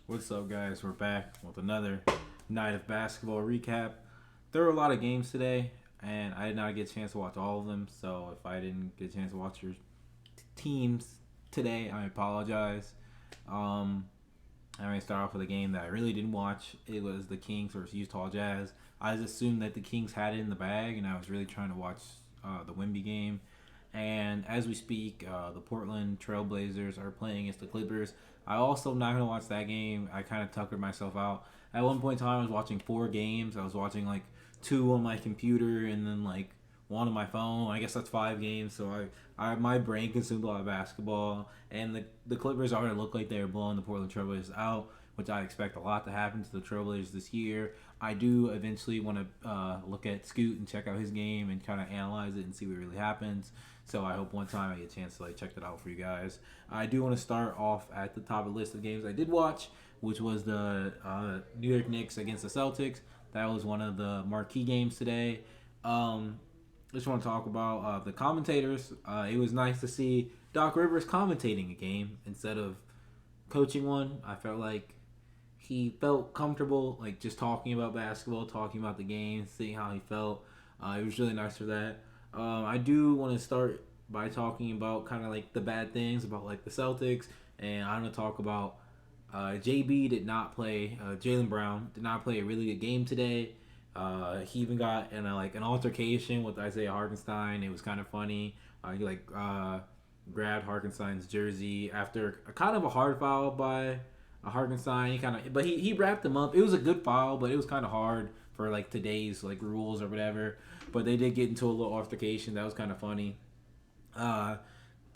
What's up, guys? We're back with another night of basketball recap. There were a lot of games today, and I did not get a chance to watch all of them. So if I didn't get a chance to watch your teams today, I apologize. Um, I'm going to start off with a game that I really didn't watch. It was the Kings versus Utah Jazz. I just assumed that the Kings had it in the bag, and I was really trying to watch the Wemby game. And as we speak, the Portland Trailblazers are playing against the Clippers. I also not gonna watch that game. I kind of tuckered myself out. At one point in time, I was watching four games. I was watching like two on my computer and then like one on my phone. I guess that's five games. So my brain consumed a lot of basketball. And the Clippers already look like they're blowing the Portland Trailblazers out, which I expect a lot to happen to the Trailblazers this year. I do eventually want to look at Scoot and check out his game and kind of analyze it and see what really happens. So I hope one time I get a chance to like check that out for you guys. I do want to start off at the top of the list of games I did watch, which was the New York Knicks against the Celtics. That was one of the marquee games today. Just want to talk about the commentators. It was nice to see Doc Rivers commentating a game instead of coaching one. I felt like he felt comfortable, like just talking about basketball, talking about the game, seeing how he felt. It was really nice for that. I do want to start by talking about kind of like the bad things about like the Celtics, and I'm gonna talk about JB did not play. Jalen Brown did not play a really good game today. He even got in like an altercation with Isaiah Hartenstein. It was kind of funny. He grabbed Hartenstein's jersey after a kind of a hard foul by Hartenstein. He wrapped him up. It was a good foul, but it was kind of hard for like today's like rules or whatever. But they did get into a little altercation. That was kind of funny. Uh,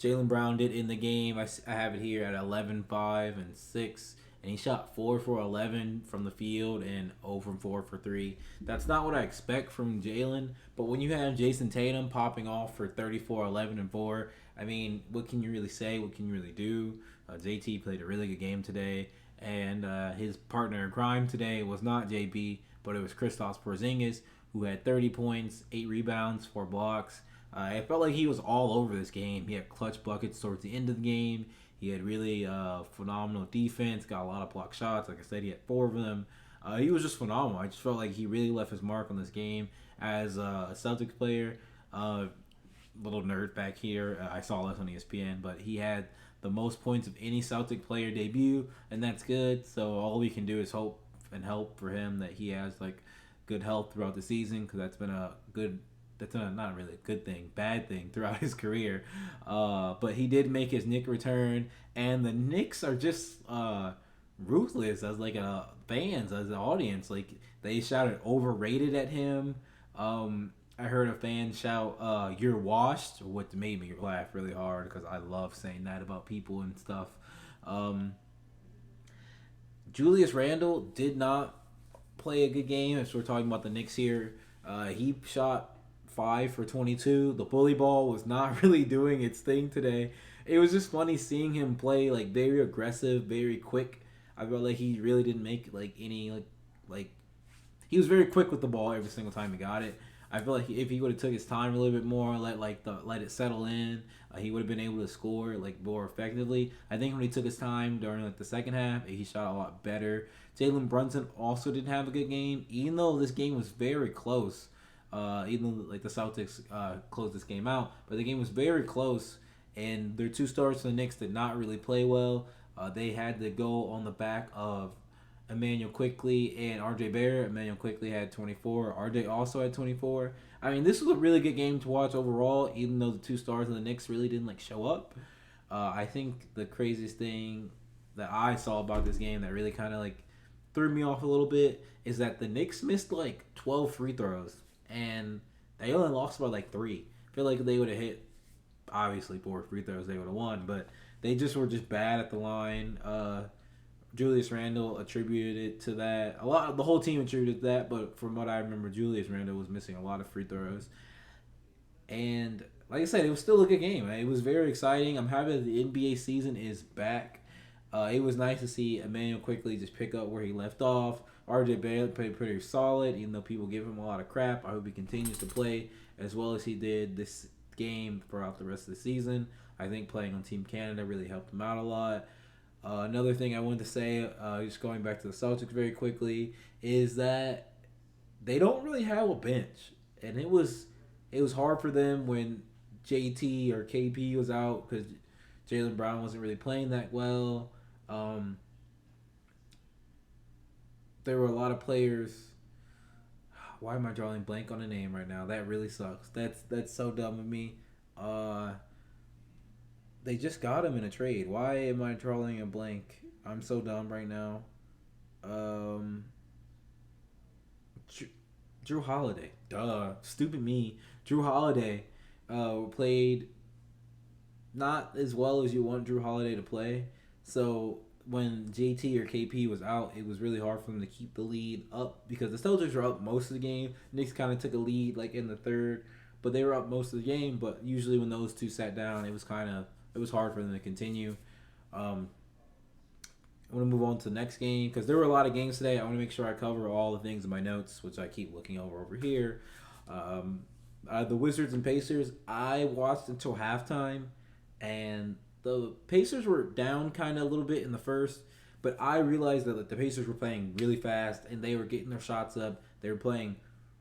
Jalen Brown did in the game. I have it here at 11, 5, and 6. And he shot 4 for 11 from the field and 0 from 4 for 3. That's not what I expect from Jalen. But when you have Jason Tatum popping off for 34, 11, and 4, I mean, what can you really say? What can you really do? JT played a really good game today. And his partner in crime today was not JB, but it was Kristaps Porzingis, who had 30 points, 8 rebounds, 4 blocks. It felt like he was all over this game. He had clutch buckets towards the end of the game. He had really phenomenal defense, got a lot of block shots. Like I said, he had 4 of them. He was just phenomenal. I just felt like he really left his mark on this game as a Celtics player. Little nerd back here. I saw this on ESPN, but he had the most points of any Celtic player debut, and that's good. So all we can do is hope and help for him that he has like good health throughout the season, because that's not really a good thing, bad thing throughout his career. But he did make his Knick return, and the Knicks are just ruthless as like fans, as an audience. Like they shouted overrated at him. I heard a fan shout, "You're washed," which made me laugh really hard because I love saying that about people and stuff. Um, Julius Randle did not play a good game. As we're talking about the Knicks here, he shot 5 for 22. The bully ball was not really doing its thing today. It was just funny seeing him play like very aggressive, very quick. I felt like he really didn't make like any like he was very quick with the ball every single time he got it. I feel like if he would have took his time a little bit more, let it settle in, he would have been able to score like more effectively. I think when he took his time during like the second half, he shot a lot better. Jalen Brunson also didn't have a good game, even though this game was very close. Even though like the Celtics closed this game out, but the game was very close, and their two stars for the Knicks did not really play well. They had to go on the back of Emmanuel Quickly and RJ Barrett. Emmanuel Quickly had 24. RJ also had 24. I mean, this was a really good game to watch overall, even though the two stars of the Knicks really didn't like show up. I think the craziest thing that I saw about this game that really kind of like threw me off a little bit is that the Knicks missed like 12 free throws, and they only lost by like 3. I feel like if they would have hit obviously 4 free throws, they would have won, but they just were just bad at the line. Julius Randle attributed it to that. The whole team attributed that, but from what I remember, Julius Randle was missing a lot of free throws. And like I said, it was still a good game. It was very exciting. I'm happy that the NBA season is back. It was nice to see Emmanuel quickly just pick up where he left off. RJ Barrett played pretty solid, even though people give him a lot of crap. I hope he continues to play as well as he did this game throughout the rest of the season. I think playing on Team Canada really helped him out a lot. Another thing I wanted to say, just going back to the Celtics very quickly, is that they don't really have a bench, and it was hard for them when JT or KP was out because Jalen Brown wasn't really playing that well. Um, there were a lot of players. Why am I drawing blank on a name right now? That really sucks. That's so dumb of me. Uh, they just got him in a trade. Why am I drawing a blank? I'm so dumb right now. Um, Drew Holiday. Duh. Stupid me. Drew Holiday played not as well as you want Drew Holiday to play. So when JT or KP was out, it was really hard for them to keep the lead up because the Celtics were up most of the game. Knicks kind of took a lead like in the third, but they were up most of the game. But usually when those two sat down, it was hard for them to continue. Um, I want to move on to the next game because there were a lot of games today. I want to make sure I cover all the things in my notes, which I keep looking over here. Um, the Wizards and Pacers, I watched until halftime, and the Pacers were down kind of a little bit in the first, but I realized that the Pacers were playing really fast and they were getting their shots up. They were playing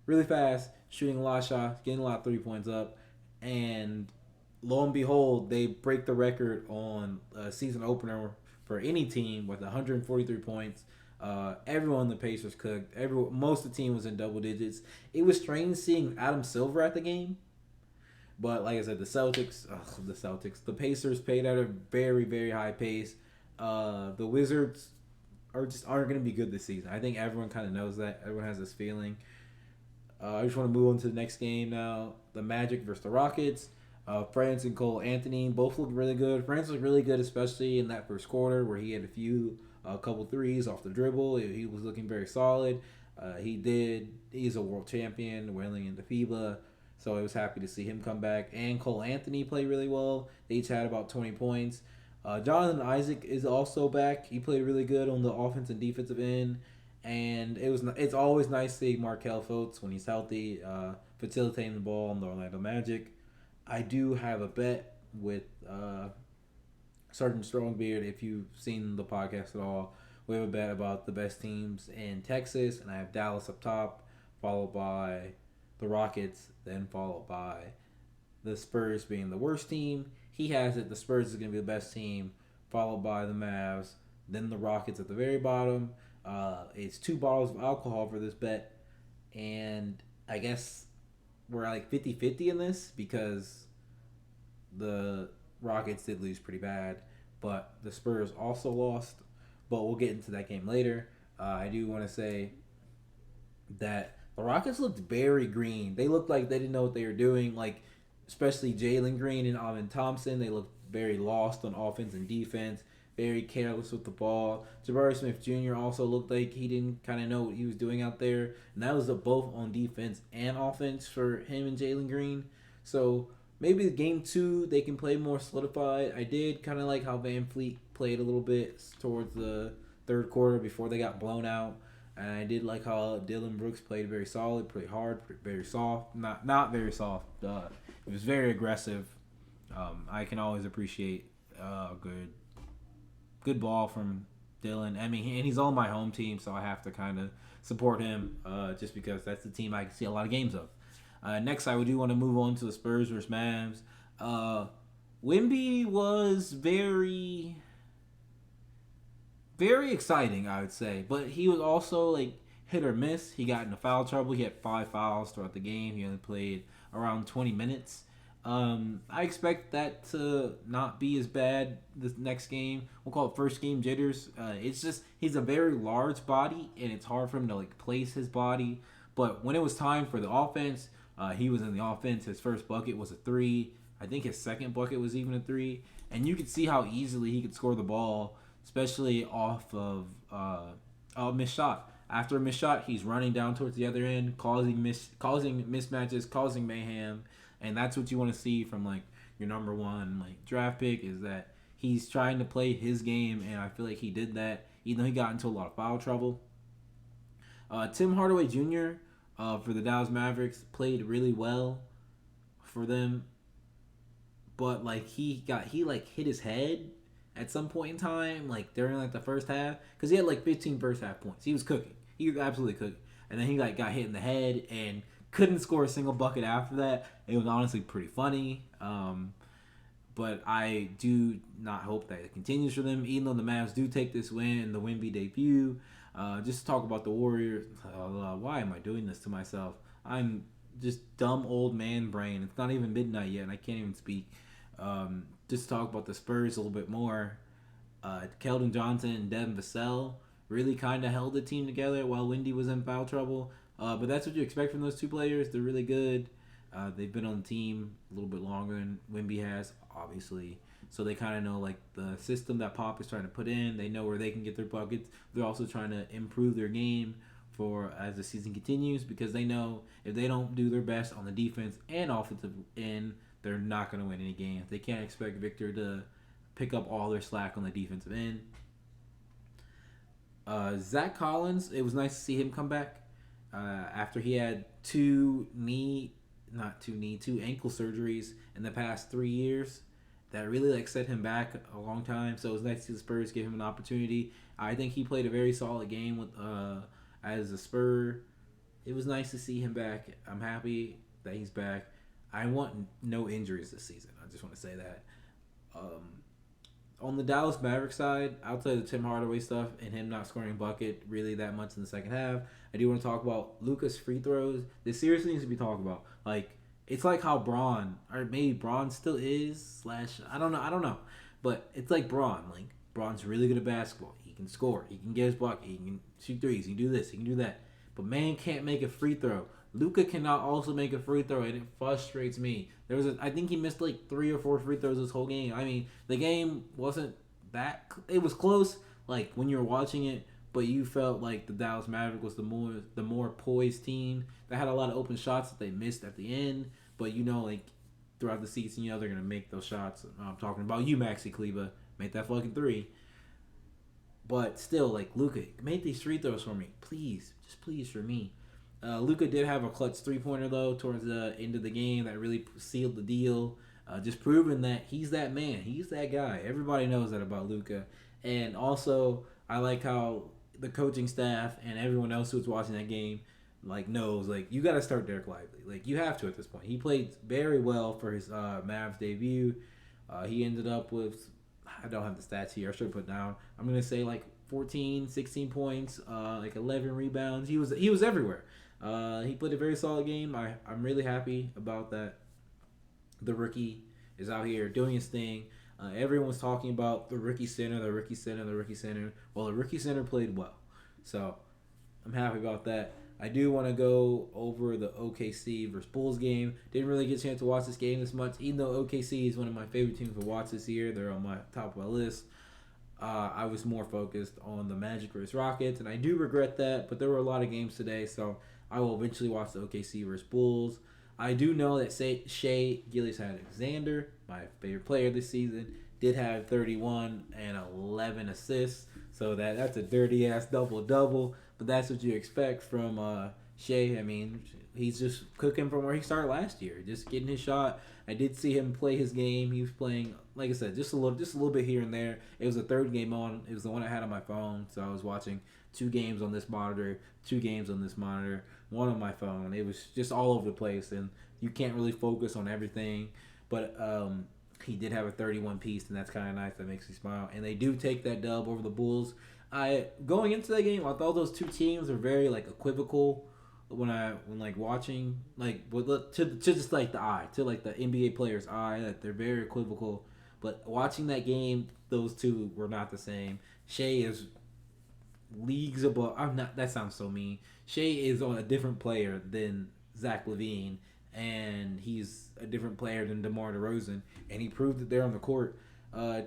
really fast, shooting a lot of shots, getting a lot of 3 points up, and lo and behold, they break the record on a season opener for any team with 143 points. Everyone in the Pacers cooked. Most of the team was in double digits. It was strange seeing Adam Silver at the game, but like I said, the Pacers played at a very very high pace. The Wizards aren't going to be good this season. I think everyone kind of knows that. Everyone has this feeling. I just want to move on to the next game now. The Magic versus the Rockets. France and Cole Anthony both look really good. France was really good, especially in that first quarter where he had a couple threes off the dribble. He was looking very solid. He's a world champion, winning in the FIBA. So I was happy to see him come back. And Cole Anthony played really well. They each had about 20 points. Jonathan Isaac is also back. He played really good on the offense and defensive end. And it's always nice seeing Markel Fultz when he's healthy, facilitating the ball on the Orlando Magic. I do have a bet with Sergeant Strongbeard. If you've seen the podcast at all, we have a bet about the best teams in Texas, and I have Dallas up top, followed by the Rockets, then followed by the Spurs being the worst team. He has it. The Spurs is going to be the best team, followed by the Mavs, then the Rockets at the very bottom. It's 2 bottles of alcohol for this bet, and I guess we're like 50-50 in this because the Rockets did lose pretty bad, but the Spurs also lost. But we'll get into that game later. I do want to say that the Rockets looked very green. They looked like they didn't know what they were doing. Like, especially Jalen Green and Alvin Thompson, they looked very lost on offense and defense. Very careless with the ball. Jabari Smith Jr. also looked like he didn't kind of know what he was doing out there. And that was both on defense and offense for him and Jalen Green. So maybe game 2 they can play more solidified. I did kind of like how Van Fleet played a little bit towards the third quarter before they got blown out. And I did like how Dylan Brooks played very solid, pretty hard, very soft. Not very soft. It was very aggressive. I can always appreciate good ball from Dylan. I mean, and he's on my home team, so I have to kind of support him just because that's the team I can see a lot of games of. Next, I do want to move on to the Spurs versus Mavs. Wemby was very, very exciting, I would say, but he was also like hit or miss. He got into foul trouble. He had 5 fouls throughout the game. He only played around 20 minutes. I expect that to not be as bad this next game. We'll call it first game jitters. It's just he's a very large body, and it's hard for him to like place his body. But when it was time for the offense, he was in the offense. His first bucket was a 3. I think his second bucket was even a 3. And you could see how easily he could score the ball, especially off of a missed shot. After a missed shot, he's running down towards the other end, causing mismatches, causing mayhem. And that's what you want to see from like your number one like draft pick is that he's trying to play his game, and I feel like he did that, even though he got into a lot of foul trouble. Tim Hardaway Jr. For the Dallas Mavericks played really well for them, but like he hit his head at some point in time, like during like the first half, because he had like 15 first half points. He was cooking. He was absolutely cooking. And then he like got hit in the head and couldn't score a single bucket after that. It was honestly pretty funny. But I do not hope that it continues for them, even though the Mavs do take this win in the Wemby debut. Just to talk about the Warriors. Why am I doing this to myself? I'm just dumb old man brain. It's not even midnight yet, and I can't even speak. Just to talk about the Spurs a little bit more. Keldon Johnson and Devin Vassell really kind of held the team together while Wendy was in foul trouble. But that's what you expect from those two players. They're really good. They've been on the team a little bit longer than Wemby has, obviously. So they kind of know like the system that Pop is trying to put in. They know where they can get their buckets. They're also trying to improve their game for as the season continues because they know if they don't do their best on the defense and offensive end, they're not going to win any games. They can't expect Victor to pick up all their slack on the defensive end. Zach Collins, it was nice to see him come back after he had two ankle surgeries in the past 3 years that really like set him back a long time. So it was nice to see the Spurs give him an opportunity. I think he played a very solid game with as a Spur. It was nice to see him back. I'm happy that he's back. I want no injuries this season. I just want to say that. On the Dallas Mavericks side, outside of the Tim Hardaway stuff and him not scoring a bucket really that much in the second half, I do want to talk about Luka's free throws. This seriously needs to be talked about. Like, it's like how Braun, or maybe Braun still is, I don't know. But it's like Braun. Like, Braun's really good at basketball. He can score. He can get his bucket. He can shoot threes. He can do this. He can do that. But man can't make a free throw. Luka cannot also make a free throw, and it frustrates me. I think he missed like 3 or 4 free throws this whole game. I mean, the game wasn't that. It was close, like when you were watching it, but you felt like the Dallas Mavericks was the more poised team that had a lot of open shots that they missed at the end. But like throughout the season, they're gonna make those shots. I'm talking about you, Maxi Kleba, make that fucking 3. But still, like Luka, make these free throws for me, please, just please for me. Luka did have a clutch 3-pointer though towards the end of the game that really sealed the deal. Just proving that he's that man, he's that guy. Everybody knows that about Luka. And also, I like how the coaching staff and everyone else who was watching that game knows you got to start Derek Lively. You have to at this point. He played very well for his Mavs debut. He ended up with, I don't have the stats here. I should have put down. I'm gonna say 14, 16 points, 11 rebounds. He was everywhere. He played a very solid game. I'm really happy about that. The rookie is out here doing his thing. Everyone's talking about the rookie center. Well, the rookie center played well. So I'm happy about that. I do want to go over the OKC versus Bulls game. Didn't really get a chance to watch this game this much, even though OKC is one of my favorite teams to watch this year. They're on my top of my list. I was more focused on the Magic versus Rockets, and I do regret that, but there were a lot of games today, so I will eventually watch the OKC versus Bulls. I do know that Shai Gilgeous-Alexander, my favorite player this season, did have 31 and 11 assists, so that's a dirty-ass double-double, but that's what you expect from Shai. I mean, he's just cooking from where he started last year, just getting his shot. I did see him play his game. He was playing, like I said, just a little bit here and there. It was the third game on. It was the one I had on my phone, so I was watching 2 games on this monitor, 2 games on this monitor, 1 on my phone. It was just all over the place, and you can't really focus on everything. But he did have a 31 piece, and that's kind of nice. That makes me smile. And they do take that dub over the Bulls. Going into that game, I thought those 2 teams were very equivocal. When watching to just the eye, to the NBA player's eye, that they're very equivocal. But watching that game, those 2 were not the same. Shai is leagues above. I'm not. That sounds so mean. Shai is on a different player than Zach LaVine, and he's a different player than DeMar DeRozan, and he proved it there on the court.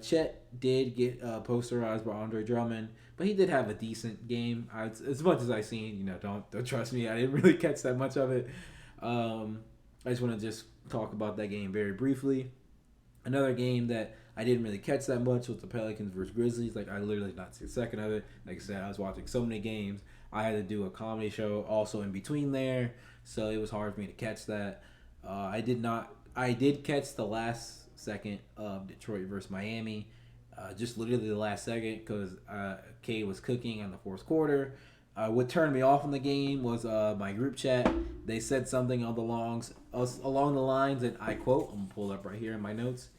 Chet did get posterized by Andre Drummond, but he did have a decent game. As much as I seen, don't trust me. I didn't really catch that much of it. I just want to just talk about that game very briefly. Another game that I didn't really catch that much was the Pelicans versus Grizzlies. I literally did not see a second of it. Like I said, I was watching so many games. I had to do a comedy show also in between there, so it was hard for me to catch that. I did catch the last second of Detroit versus Miami. just literally the last second because Cade was cooking in the fourth quarter. What turned me off in the game was my group chat. They said something along the lines, and I quote, I'm gonna pull it up right here in my notes.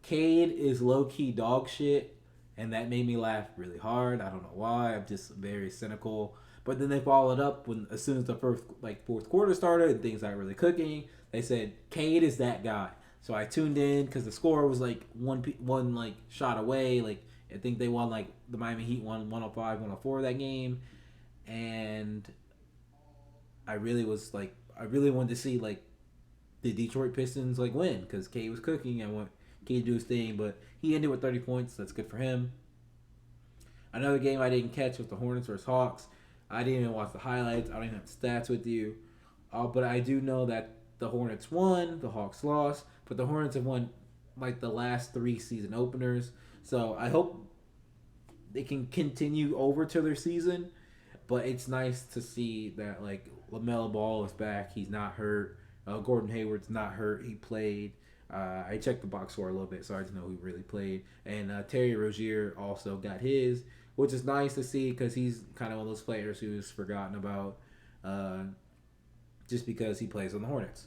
Cade is low key dog shit, and that made me laugh really hard. I don't know why. I'm just very cynical. But then they followed up when as soon as the fourth quarter started and things got really cooking. They said Cade is that guy. So I tuned in because the score was like one like shot away. Like I think they won like the Miami Heat won 105-104 that game, and I really wanted to see like the Detroit Pistons like win because Cade was cooking. I want Cade to do his thing, but he ended with 30 points. That's good for him. Another game I didn't catch was the Hornets versus Hawks. I didn't even watch the highlights. I don't even have stats with you, but I do know that the Hornets won, the Hawks lost, but the Hornets have won like the last three season openers. So I hope they can continue over to their season. But it's nice to see that like LaMelo Ball is back. He's not hurt. Gordon Hayward's not hurt. He played. I checked the box score a little bit, so I just know he really played. And Terry Rozier also got his, which is nice to see because he's kind of one of those players who's forgotten about uh, just because he plays on the Hornets.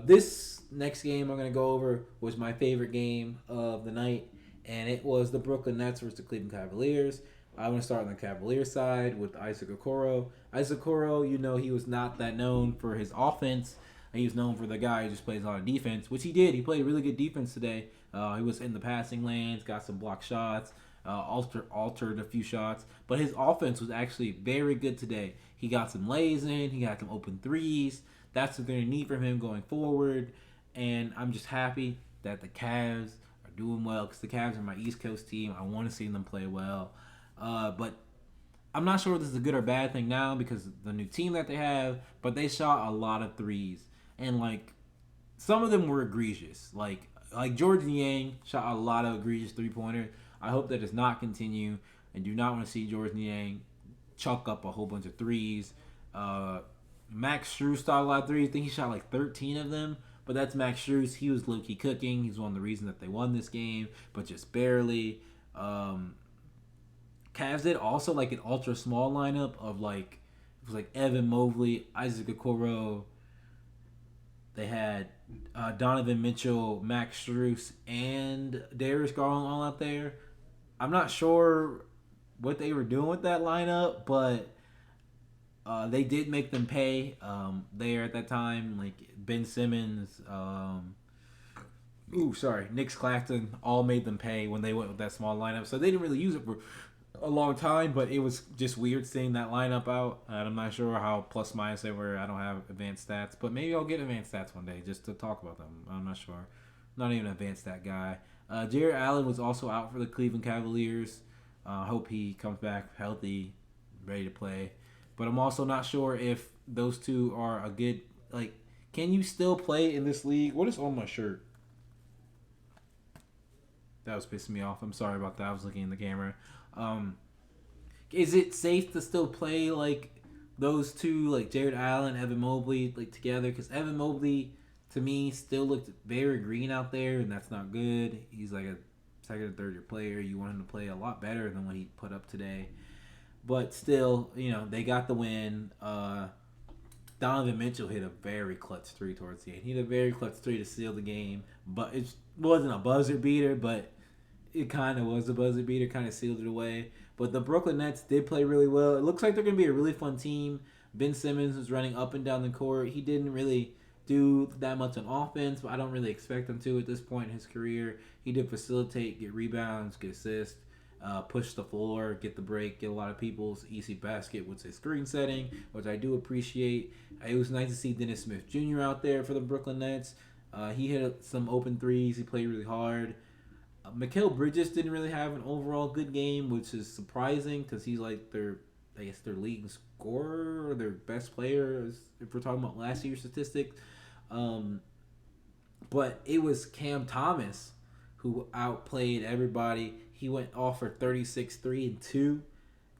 This next game I'm going to go over was my favorite game of the night, and it was the Brooklyn Nets versus the Cleveland Cavaliers. I want to start on the Cavaliers side with Isaac Okoro. Isaac Okoro, you know, he was not that known for his offense. He was known for the guy who just plays a lot of defense, which he did. He played really good defense today. He was in the passing lanes, got some block shots, altered a few shots. But his offense was actually very good today. He got some lays in. He got some open threes. That's what they're going to need from him going forward. And I'm just happy that the Cavs are doing well because the Cavs are my East Coast team. I want to see them play well. But I'm not sure if this is a good or bad thing now because of the new team that they have, but they shot a lot of threes. And like some of them were egregious. Like Jordan Yang shot a lot of egregious 3-pointers. I hope that does not continue. I do not want to see Jordan Yang chuck up a whole bunch of threes. Max Strus shot a lot of threes. I think he shot like 13 of them. But that's Max Strus. He was low-key cooking. He's one of the reasons that they won this game, but just barely. Cavs did also like an ultra small lineup of like it was like Evan Mobley, Isaac Okoro. They had Donovan Mitchell, Max Strus, and Darius Garland all out there. I'm not sure what they were doing with that lineup, but they did make them pay there at that time. Like Ben Simmons, Nick Claxton all made them pay when they went with that small lineup. So they didn't really use it for a long time, but it was just weird seeing that lineup out. And I'm not sure how plus minus they were. I don't have advanced stats, but maybe I'll get advanced stats one day just to talk about them. I'm not sure. I'm not even an advanced stat guy. Jared Allen was also out for the Cleveland Cavaliers. Hope he comes back healthy, ready to play. But I'm also not sure if those two are a good like. Can you still play in this league? What is on my shirt? That was pissing me off. I'm sorry about that. I was looking in the camera. Is it safe to still play like those two, like Jared Allen, Evan Mobley, like together? Because Evan Mobley, to me, still looked very green out there, and that's not good. He's like a second or third year player. You want him to play a lot better than what he put up today. But still, you know, they got the win. Donovan Mitchell hit a very clutch three towards the end. He hit a very clutch three to seal the game, but it wasn't a buzzer beater, but it kind of was a buzzer beater, kind of sealed it away. But the Brooklyn Nets did play really well. It looks like they're going to be a really fun team. Ben Simmons was running up and down the court. He didn't really do that much on offense, but I don't really expect him to at this point in his career. He did facilitate, get rebounds, get assists, push the floor, get the break, get a lot of people's easy basket with his screen setting, which I do appreciate. It was nice to see Dennis Smith Jr. out there for the Brooklyn Nets. He hit some open threes. He played really hard. Mikal Bridges didn't really have an overall good game, which is surprising because he's like their leading scorer or their best player if we're talking about last year's statistics. But it was Cam Thomas who outplayed everybody. He went off for 36, 3, and 2.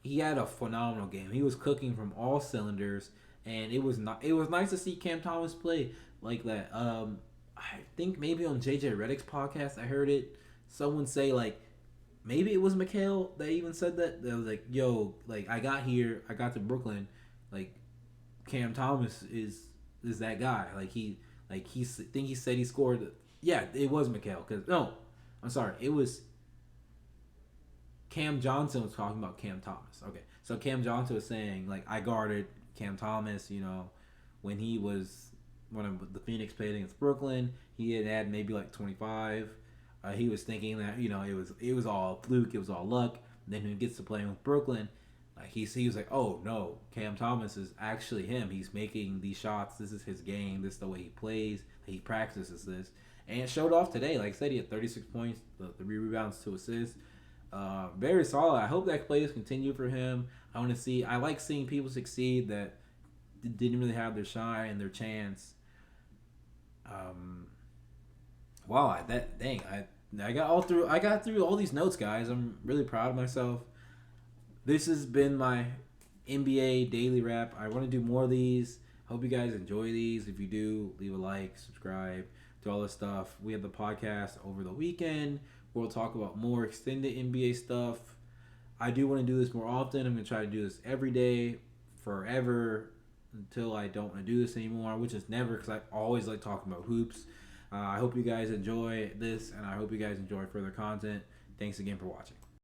He had a phenomenal game. He was cooking from all cylinders, and it was nice to see Cam Thomas play like that. I think maybe on JJ Redick's podcast I heard it. Someone say like maybe it was Mikhail that even said that. That was like, yo, like I got to Brooklyn, like Cam Thomas is that guy. Think he said he scored. Yeah, it was Mikhail. Cause no, I'm sorry, it was Cam Johnson was talking about Cam Thomas. Okay, so Cam Johnson was saying like I guarded Cam Thomas. When he was when the Phoenix played against Brooklyn, he had maybe like 25. He was thinking that it was all fluke, it was all luck. And then when he gets to playing with Brooklyn, he was like, oh no, Cam Thomas is actually him. He's making these shots. This is his game. This is the way he plays. He practices this, and it showed off today. Like I said, he had 36 points, the 3 rebounds, 2 assists. Very solid. I hope that plays continue for him. I like seeing people succeed that didn't really have their shine and their chance. Um, wow, I got through all these notes, guys. I'm really proud of myself. This has been my NBA daily wrap. I want to do more of these. Hope you guys enjoy these. If you do, leave a like, subscribe, do all this stuff. We have the podcast over the weekend. We'll talk about more extended NBA stuff. I do want to do this more often. I'm going to try to do this every day, forever, until I don't want to do this anymore, which is never, because I always like talking about hoops. I hope you guys enjoy this, and I hope you guys enjoy further content. Thanks again for watching.